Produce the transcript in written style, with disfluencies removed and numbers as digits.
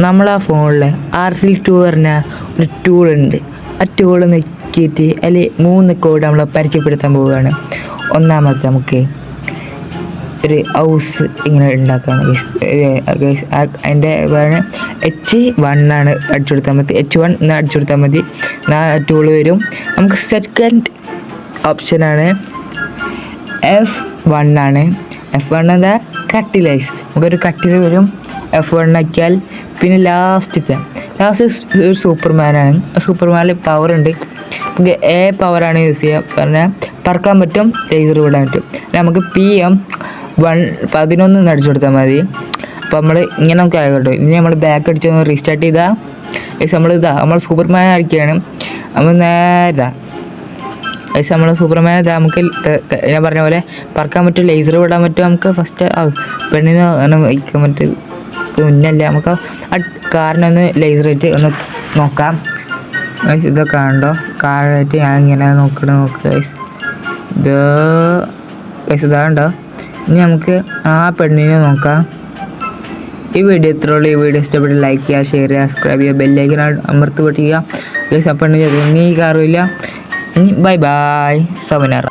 നമ്മളാ ഫോണിൽ RC2 പറഞ്ഞ ഒരു ടൂളുണ്ട്. ആ ടൂൾ നോക്കിയിട്ട് അതിൽ 3 കോഡ് നമ്മൾ പരിചയപ്പെടുത്താൻ പോവുകയാണ്. ഒന്നാമത് നമുക്ക് ഒരു ഹൗസ് ഇങ്ങനെ ഉണ്ടാക്കാം. അതിൻ്റെ H1 ആണ് അടിച്ചു കൊടുത്താൽ മതി. H1 എന്ന് അടിച്ചു കൊടുത്താൽ മതി. ടൂൾ വരും. നമുക്ക് സെക്കൻഡ് ഓപ്ഷനാണ് F1 ആണ്. F1 എന്താ കട്ടിലൈസ്. നമുക്കൊരു കട്ടിൽ വരും. F1 ആക്കിയാൽ പിന്നെ ലാസ്റ്റ് ഒരു സൂപ്പർമാനാണ്. സൂപ്പർമാനിൽ പവർ ഉണ്ട്. നമുക്ക് പവറാണ് യൂസ് ചെയ്യുക. പറഞ്ഞാൽ പറക്കാൻ പറ്റും, ലേസർ വിടാൻ പറ്റും. നമുക്ക് PM11 അടിച്ചു കൊടുത്താൽ മതി. അപ്പോൾ നമ്മൾ ഇങ്ങനെ നമുക്ക് ആയിക്കോട്ടെ. ഇനി നമ്മൾ ബാക്ക് അടിച്ച് റീസ്റ്റാർട്ട് ചെയ്താൽ നമ്മൾ സൂപ്പർമാൻ അടിക്കുകയാണ്. നമ്മൾ നേരെ നമ്മൾ സൂപ്പർമാൻ നമുക്ക് ഞാൻ പറഞ്ഞ പോലെ പറക്കാൻ പറ്റും, ലേസർ വിടാൻ പറ്റും. നമുക്ക് ഫസ്റ്റ് പെണ്ണിന് അങ്ങനെ വയ്ക്കാൻ പറ്റും. മുന്നല്ല നമുക്ക് ആ കാറിനൊന്ന് ലേസർ ആയിട്ട് ഒന്ന് നോക്കാം. ഇതൊക്കെ ഉണ്ടോ കാറായിട്ട് ഞാൻ ഇങ്ങനെ നോക്കുക. ഇതാണ്ടോ. ഇനി നമുക്ക് ആ പെണ്ണിനെ നോക്കാം. ഈ വീഡിയോ ഇത്രയുള്ളൂ. ഈ വീഡിയോ ഇഷ്ടപ്പെട്ട് ലൈക്ക് ചെയ്യുക, ഷെയർ ചെയ്യുക, സബ്സ്ക്രൈബ് ചെയ്യുക, ബെല്ലൈക്കൻ അമർത്തി പൊട്ടിക്കുക. ആ പെണ്ണ് ഇനി കാറില്ല. Bye bye. 7